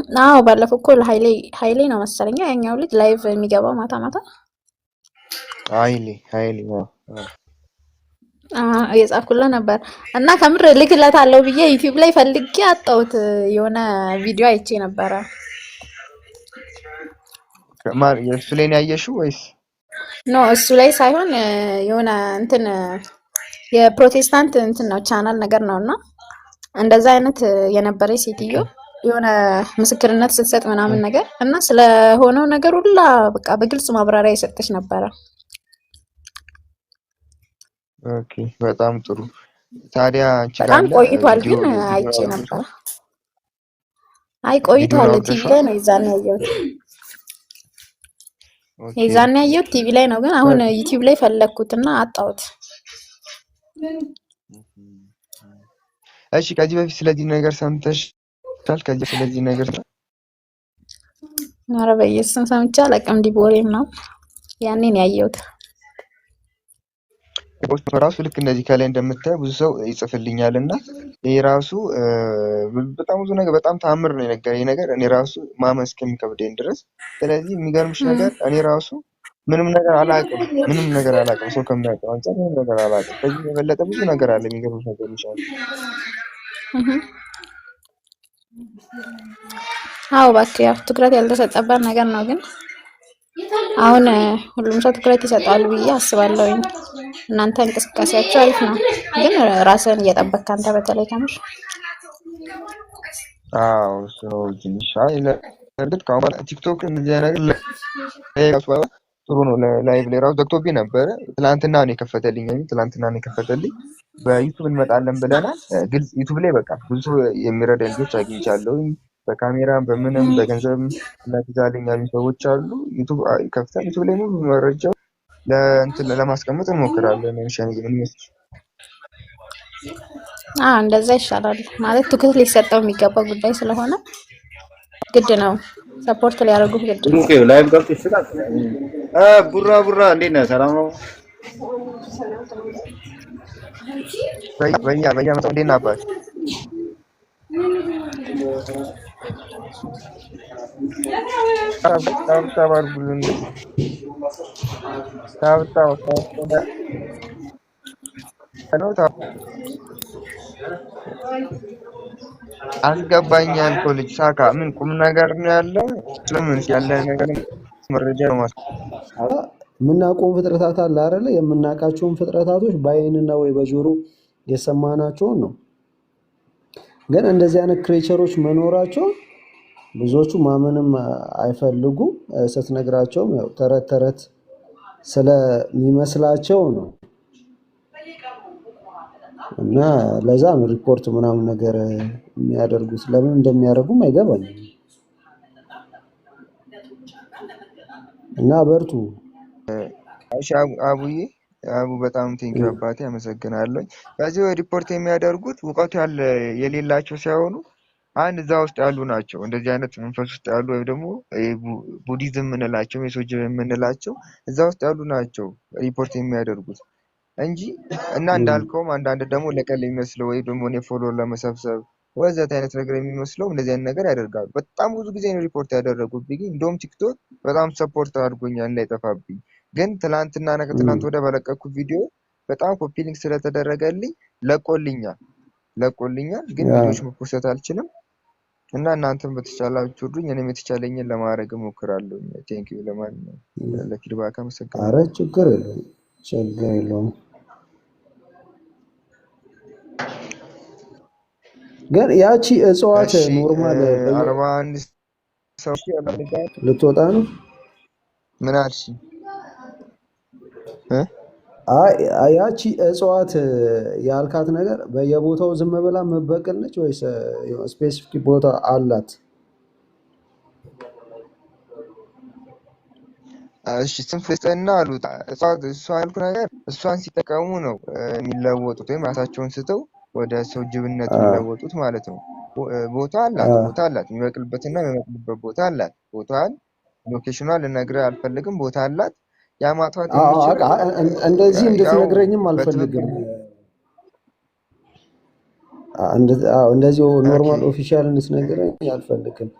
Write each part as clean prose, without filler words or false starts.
አዎ ባለፈው እኮ ኃይሌ ነው መሰለኝ ያኛው ልጅ ላይቭ የሚገባው ማታ ማታ ኃይሌ እየጻፍኩለት ነበር እና ከምር ልክለታለሁ ብዬ ዩቲዩብ ላይ ፈልጌ አጣሁት። የሆነ ቪዲዮ አይቼ ነበረ። የእሱ ላይ ነው ያየሽው ወይስ? ኖ እሱ ላይ ሳይሆን የሆነ እንትን የፕሮቴስታንት እንትን ነው ቻናል ነገር ነውና እንደዛ አይነት የነበረች ሴትዮ የሆነ ምስክርነት ስትሰጥ ምናምን ነገር እና ስለሆነው ነገር ሁላ በቃ በግልጽ ማብራሪያ የሰጠች ነበረ። ኦኬ በጣም ጥሩ። ታዲያ አንቺ ጋር በጣም ቆይቷል ግን አይቼ ነበር። አይ ቆይቷል፣ ቲቪ ላይ ነው የዛኔ ያየሁት። የዛኔ ያየሁት ቲቪ ላይ ነው፣ ግን አሁን ዩቲዩብ ላይ ፈለግኩትና አጣሁት። እሺ ከዚህ በፊት ስለዚህ ነገር ሰምተሻል? ከዚህ ስለዚህ ነገር ኧረ በየሱም ሰምቼ አላውቅም። ዲቦሬም ነው ያኔ ነው ያየሁት። ፖስት ራሱ ልክ እንደዚህ ከላይ እንደምታየው ብዙ ሰው ይጽፍልኛል እና ይሄ ራሱ በጣም ብዙ ነገር በጣም ተአምር ነው የነገረኝ ነገር እኔ ራሱ ማመን እስከሚከብደኝ ድረስ። ስለዚህ የሚገርምሽ ነገር እኔ ራሱ ምንም ነገር አላውቅም። ሰው ከሚያውቀው አንፃር ምንም ነገር አላውቅም። ከዚህ የበለጠ ብዙ ነገር አለ። የሚገርምሽ ነገር ይሻላል። አዎ እባክህ ያው ትኩረት ያልተሰጠበት ነገር ነው፣ ግን አሁን ሁሉም ሰው ትኩረት ይሰጣል ብዬ አስባለሁ። እናንተ እንቅስቃሴያችሁ አሪፍ ነው፣ ግን ራስህን እየጠበቅክ አንተ በተለይ ከምር አዎ ሰው ትንሽ እርግጥ ከአሁን በኋላ ቲክቶክ እንደዚህ ነገር ጥሩ ነው። ላይቭ ላይ ራሱ ዘግቶብኝ ነበረ። ትናንትና ነው የከፈተልኝ። በዩቱብ እንመጣለን ብለናል። ግልጽ ዩቱብ ላይ በቃ ብዙ የሚረዳ ልጆች አግኝቻለሁ። በካሜራ በምንም በገንዘብ እናግዛለን ያሉ ሰዎች አሉ። ዩቱብ ከፍተን ዩቱብ ላይ ሙሉ መረጃው ለማስቀመጥ እንሞክራለን። ምን ይመስልሽ? እንደዛ ይሻላል ማለት ትኩረት ሊሰጠው የሚገባ ጉዳይ ስለሆነ ግድ ነው። ሰፖርት ሊያደርጉ ግድ ነው። ኦኬ ላይቭ ገብቶ ይችላል። ቡራ እንዴት ነህ? ሰላም ነው? በየዓመቱ እንዴት ነህ አባት? አስገባኛል እኮ ልጅ ሳካ ምን ቁም ነገር ነው ያለው? ስለምን ያለ ነገር መረጃ ነው የምናውቀውን ፍጥረታት አለ አይደለ? የምናውቃቸውን ፍጥረታቶች በአይንና ወይ በጆሮ የሰማናቸውን ነው። ግን እንደዚህ አይነት ክሬቸሮች መኖራቸው ብዙዎቹ ማመንም አይፈልጉም። ስትነግራቸውም ያው ተረት ተረት ስለሚመስላቸው ነው። እና ለዛ ነው ሪፖርት ምናምን ነገር የሚያደርጉት። ለምን እንደሚያደርጉም አይገባኝም። እና በርቱ። እሺ አቡ በጣም ቴንኪው አባቴ አመሰግናለሁ። ከዚህ ሪፖርት የሚያደርጉት እውቀቱ የሌላቸው ሳይሆኑ አንድ እዛ ውስጥ ያሉ ናቸው። እንደዚህ አይነት መንፈስ ውስጥ ያሉ ወይም ደግሞ ቡዲዝም የምንላቸው ሜሶጅ የምንላቸው እዛ ውስጥ ያሉ ናቸው ሪፖርት የሚያደርጉት እንጂ እና እንዳልከውም አንዳንድ ደግሞ ለቀል የሚመስለው ወይ ደግሞ እኔ ፎሎወር ለመሰብሰብ ወዘተ አይነት ነገር የሚመስለው እንደዚህ አይነት ነገር ያደርጋሉ። በጣም ብዙ ጊዜ ነው ሪፖርት ያደረጉብኝ። እንደውም ቲክቶክ በጣም ሰፖርት አድርጎኛል እንዳይጠፋብኝ። ግን ትላንትና እና ከትላንት ወደ በለቀኩት ቪዲዮ በጣም ኮፒ ሊንክ ስለተደረገልኝ ለቆልኛል። ግን ቪዲዮዎች መፖስት አልችልም እና እናንተም በተቻላችሁ ሁሉኝ እኔም የተቻለኝን ለማድረግ እሞክራለሁ። ቴንኪው ለማንኛውም ለፊድባክ አመሰግናለሁ። ኧረ ችግር የለውም። ግን ያቺ እጽዋት ኖርማል 41 ሰው ልትወጣ ነው። ምን አልሽ? ያቺ እጽዋት ያልካት ነገር በየቦታው ዝም ብላ መበቀል ነች ወይስ ስፔሲፊክ ቦታ አላት? እሺ ስንፍልስጥና አሉት እጽዋት እሷ ያልኩ ነገር እሷን ሲጠቀሙ ነው የሚለወጡት ወይም ራሳቸውን ስተው ወደ ሰው ጅብነት የሚለወጡት ማለት ነው። ቦታ አላት የሚበቅልበትና የሚበቅልበት ቦታ አላት። ቦታዋን ሎኬሽኗን ልነግርህ አልፈልግም። ቦታ አላት። ያ ማጥፋት እንደዚህ እንድትነግረኝም አልፈልግም። እንደዚህ ኖርማል ኦፊሻል እንድትነግረኝ አልፈልግም።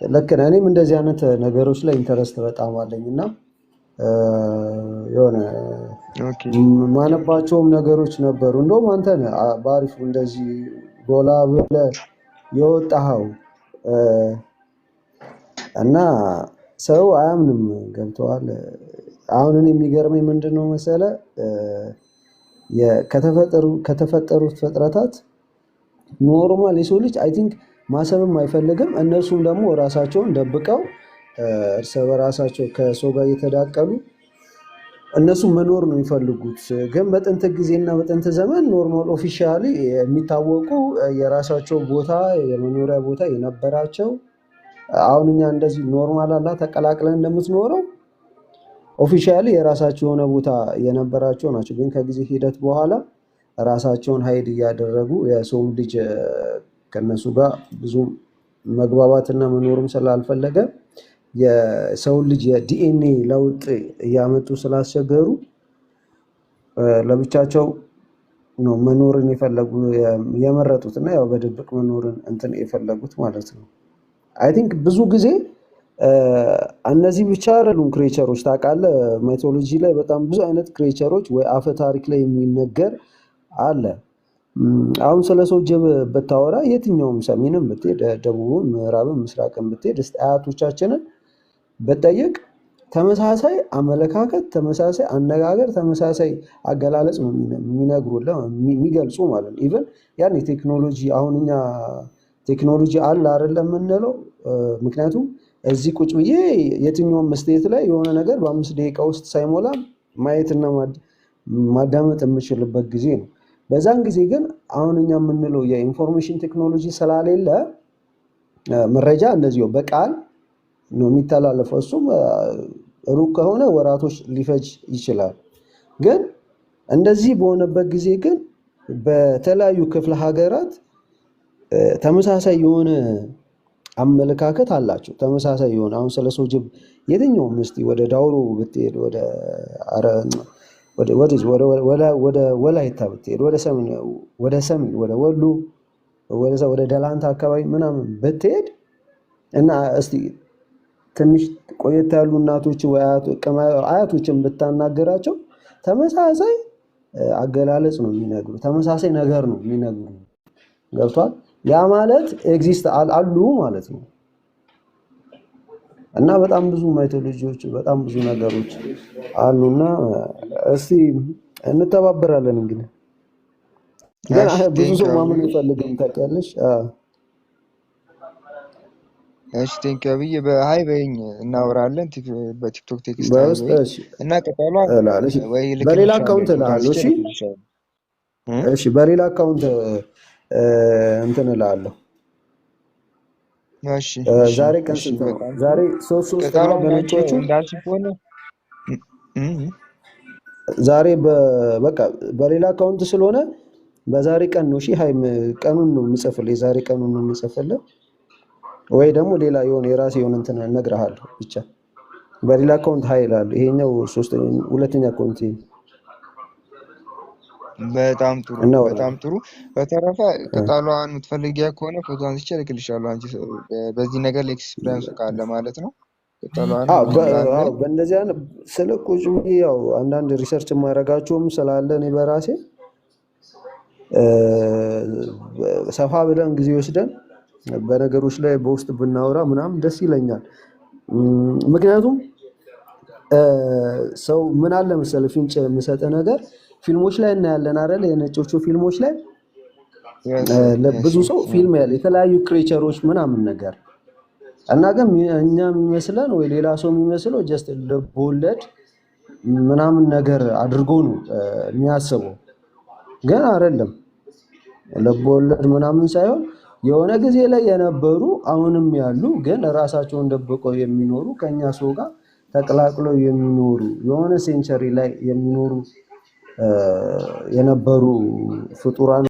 ልክ ነህ። እኔም እንደዚህ አይነት ነገሮች ላይ ኢንተረስት በጣም አለኝ እና የሆነ ኦኬ ማነባቸውም ነገሮች ነበሩ። እንደውም አንተ ነህ በአሪፉ እንደዚህ ጎላ ብለህ የወጣኸው እና ሰው አያምንም። ገብተዋል። አሁን እኔ የሚገርመኝ ምንድን ነው መሰለህ ከተፈጠሩት ፍጥረታት ኖርማል የሰው ልጅ አይ ቲንክ ማሰብም አይፈልግም። እነሱም ደግሞ ራሳቸውን ደብቀው እርስ በራሳቸው ከሰው ጋር እየተዳቀሉ እነሱ መኖር ነው የሚፈልጉት። ግን በጥንት ጊዜና በጥንት ዘመን ኖርማል ኦፊሻሊ የሚታወቁ የራሳቸው ቦታ የመኖሪያ ቦታ የነበራቸው አሁን እኛ እንደዚህ ኖርማል አላ ተቀላቅለን እንደምትኖረው ኦፊሻሊ የራሳቸው የሆነ ቦታ የነበራቸው ናቸው። ግን ከጊዜ ሂደት በኋላ ራሳቸውን ሀይድ እያደረጉ የሰውም ልጅ ከነሱ ጋር ብዙ መግባባትና መኖርም ስላልፈለገ የሰውን ልጅ የዲኤንኤ ለውጥ እያመጡ ስላስቸገሩ ለብቻቸው ነው መኖርን የፈለጉ የመረጡት እና ያው በድብቅ መኖርን እንትን የፈለጉት ማለት ነው። አይ ቲንክ ብዙ ጊዜ እነዚህ ብቻ አይደሉም ክሬቸሮች ታውቃለህ። ማይቶሎጂ ላይ በጣም ብዙ አይነት ክሬቸሮች ወይ አፈ ታሪክ ላይ የሚነገር አለ። አሁን ስለ ሰው ጅብ ብታወራ የትኛውም ሰሜንም ብትሄድ ደቡብም ምዕራብም ምስራቅም ብትሄድ አያቶቻችንን ብትጠይቅ ተመሳሳይ አመለካከት፣ ተመሳሳይ አነጋገር፣ ተመሳሳይ አገላለጽ ነው የሚነግሩልህ የሚገልጹ ማለት ነው። ኢቨን ያን ቴክኖሎጂ አሁን እኛ ቴክኖሎጂ አለ አይደለም የምንለው ምክንያቱም እዚህ ቁጭ ብዬ የትኛውም ስቴት ላይ የሆነ ነገር በ5 ደቂቃ ውስጥ ሳይሞላ ማየትና ማዳመጥ የምችልበት ጊዜ ነው። በዛን ጊዜ ግን አሁን እኛ የምንለው የኢንፎርሜሽን ቴክኖሎጂ ስላሌለ መረጃ እንደዚሁ በቃል ነው የሚተላለፈው። እሱም ሩቅ ከሆነ ወራቶች ሊፈጅ ይችላል። ግን እንደዚህ በሆነበት ጊዜ ግን በተለያዩ ክፍለ ሀገራት ተመሳሳይ የሆነ አመለካከት አላቸው። ተመሳሳይ የሆነ አሁን ስለ ሰው ጅብ የትኛውም እስቲ ወደ ዳውሮ ብትሄድ ወደ ወላይታ ብትሄድ ወደ ሰሜን ወደ ወሎ ወደ ደላንታ አካባቢ ምናምን ብትሄድ እና እስቲ ትንሽ ቆየት ያሉ እናቶች ወይ አያቶችን ብታናገራቸው ተመሳሳይ አገላለጽ ነው የሚነግሩ፣ ተመሳሳይ ነገር ነው የሚነግሩ። ገብቷል? ያ ማለት ኤግዚስት አሉ ማለት ነው። እና በጣም ብዙ ማይቶሎጂዎች በጣም ብዙ ነገሮች አሉና እስቲ እንተባበራለን። እንግዲህ ግን ብዙ ሰው ማመን ይፈልጋል ታውቂያለሽ። እሺ ቴንክ ዩ ብዬ በሃይ በይኝ እናወራለን። በቲክቶክ ቴክስት እና ቅጠሏ ወይ በሌላ አካውንት እላለሁ። እሺ በሌላ አካውንት እንትን እላለሁ። እሺ ዛሬ ቀን ስንት ነው? ዛሬ 3 ነው በነጮቹ እንዳልሽሆነ ዛሬ በቃ በሌላ አካውንት ስለሆነ በዛሬ ቀን ነው። እሺ ሃይም ቀኑን ነው የምጽፍልህ፣ የዛሬ ቀኑን ነው የምጽፍልህ። ወይ ደግሞ ሌላ የሆነ የራሴ የሆነ እንትን እነግርሃለሁ። ብቻ በሌላ አካውንት ሀይል አለ። ይሄኛው ሁለተኛ አካውንት። በጣም ጥሩ በጣም ጥሩ። በተረፈ ቅጠሏን የምትፈልጊያ ከሆነ ፎቶ አንስቼ እልክልሻለሁ። አንቺ በዚህ ነገር ላይ ኤክስፒሪየንስ ካለ ማለት ነው። ቅጠሏን በእንደዚህ አይነት ስለ ቁጭ ያው አንዳንድ ሪሰርች የማደርጋቸውም ስላለ እኔ በራሴ ሰፋ ብለን ጊዜ ወስደን በነገሮች ላይ በውስጥ ብናወራ ምናምን ደስ ይለኛል። ምክንያቱም ሰው ምን አለ መሰለህ ፍንጭ የምሰጥህ ነገር ፊልሞች ላይ እናያለን አይደል? የነጮቹ ፊልሞች ላይ ብዙ ሰው ፊልም ያለ የተለያዩ ክሬቸሮች ምናምን ነገር እና ግን እኛ የሚመስለን ወይ ሌላ ሰው የሚመስለው ጀስት ልቦለድ ምናምን ነገር አድርጎ ነው የሚያስበው። ግን አይደለም። ልቦለድ ምናምን ሳይሆን የሆነ ጊዜ ላይ የነበሩ አሁንም ያሉ ግን ራሳቸውን ደብቀው የሚኖሩ ከኛ ሰው ጋር ተቀላቅለው የሚኖሩ የሆነ ሴንቸሪ ላይ የሚኖሩ የነበሩ ፍጡራን